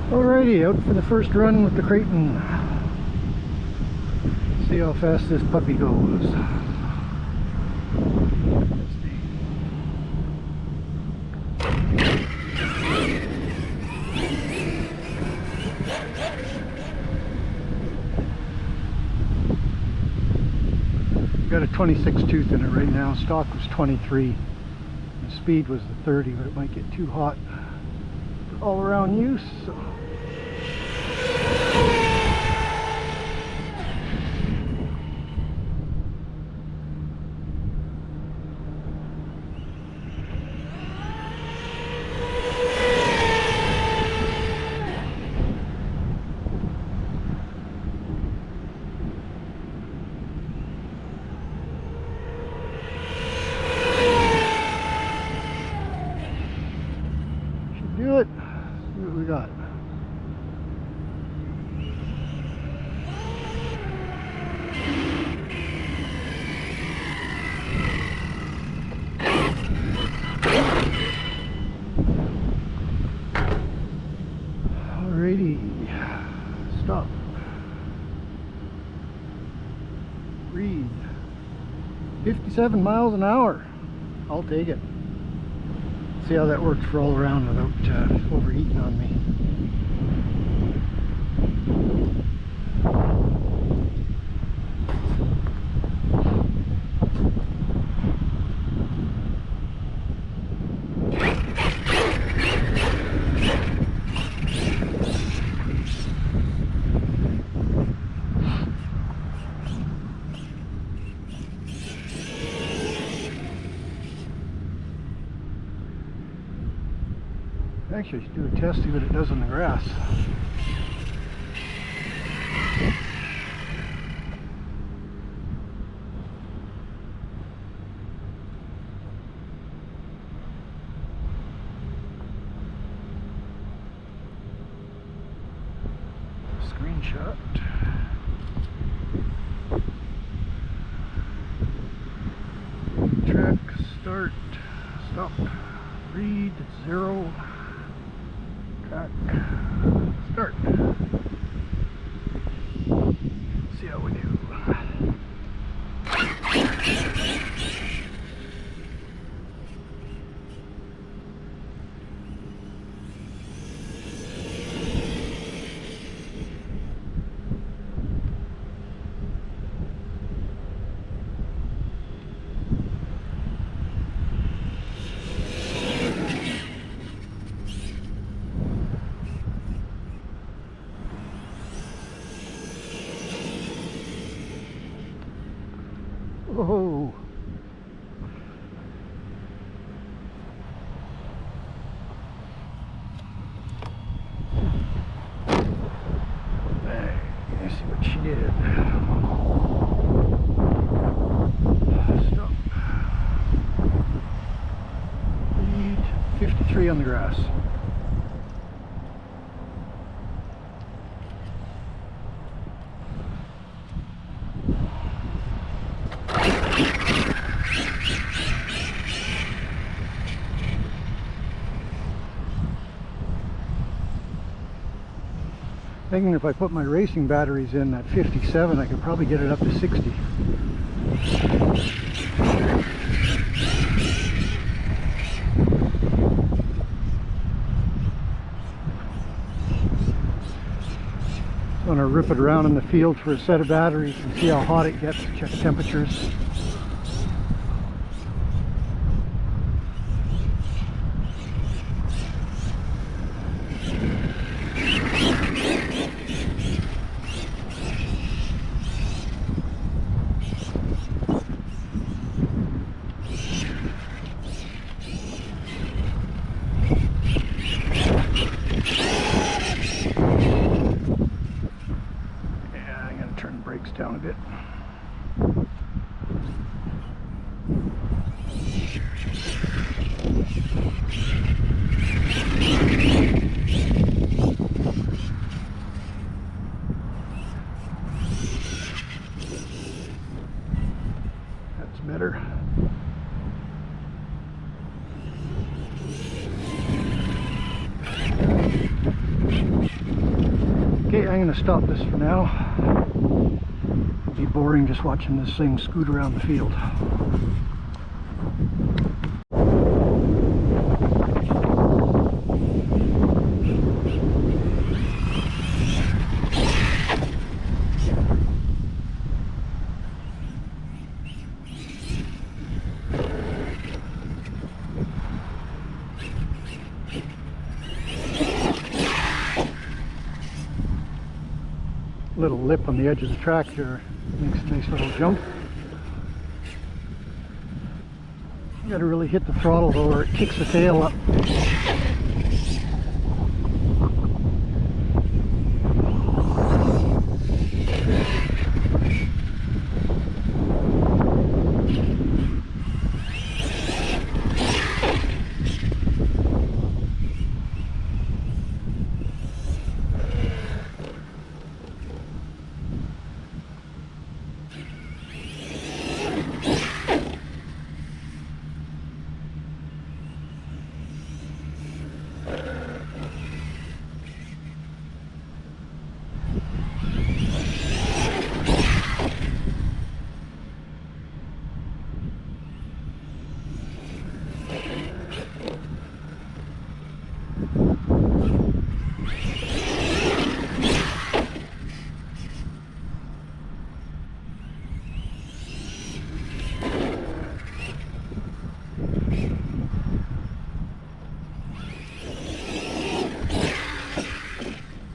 Alrighty, out for the first run with the Kraton. See how fast this puppy goes. Got a 26 tooth in it right now. Stock was 23. The speed was the 30, but it might get too hot for all around use. So. Do it. See what we got. Alrighty. Stop. Read. 57 miles an hour. I'll take it. See how that works for all around without overheating on me. Actually, I should do a test, see what it does on the grass. Screenshot. Track, start, stop, read, 0. Track, start. See how we do. Whoa. Hey, let's see what she did. Stop. Lead 53 on the grass. Thinking if I put my racing batteries in at 57, I could probably get it up to 60. I'm going to rip it around in the field for a set of batteries and see how hot it gets, check temperatures. Down a bit. That's better. I'm going to stop this for now. It'd be boring just watching this thing scoot around the field. Little lip on the edge of the track here makes a nice little jump. You gotta really hit the throttle though, or it kicks the tail up.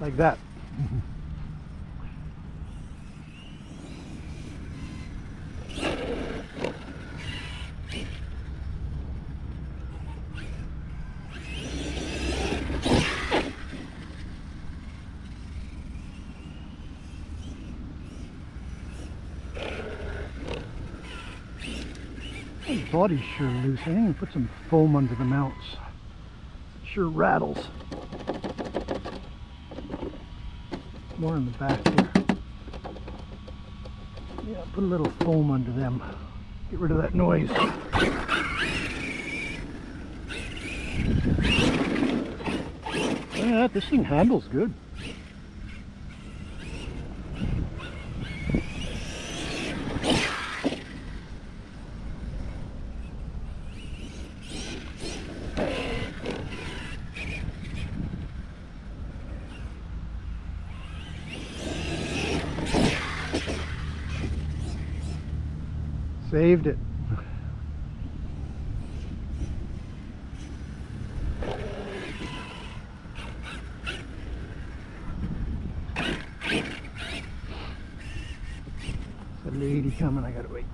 Like that. The body's sure loose. I think we put some foam under the mounts. Sure rattles. More in the back here. Yeah, put a little foam under them. Get rid of that noise. Yeah, this thing handles good. Saved it. There's a lady coming, I gotta wait.